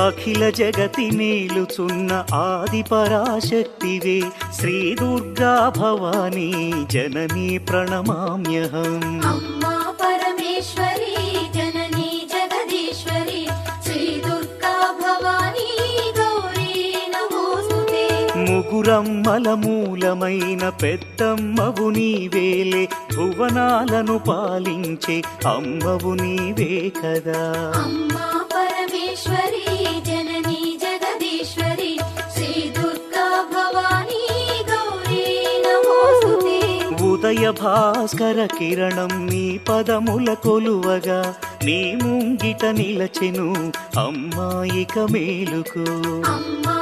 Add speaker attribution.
Speaker 1: అఖిల జగతి నేలుచున్న ఆది పరాశక్తివే శ్రీ దుర్గా భవానీ జననీ ప్రణమామ్యహం.
Speaker 2: అమ్మా పరమేశ్వరి జననీ జగదీశ్వరి శ్రీ దుర్గా భవానీ గౌరీ నమోస్తుతే.
Speaker 1: ముగురమ్మల మూలమైన పెద్దమ్మవు నీవేలే, భువనాలను పాలించే అమ్మవు నీవే కదా.
Speaker 2: అమ్మా పరమేశ్వరి జననీ జగదీశ్వరి శ్రీ దుర్గా భవానీ గౌరీ నమోస్తుతే.
Speaker 1: ఉదయ భాస్కర కిరణం నీ పదముల కొలువగా, నీ ముంగిట నిలచెను అమ్మాయిక మేలుకు.
Speaker 2: అమ్మా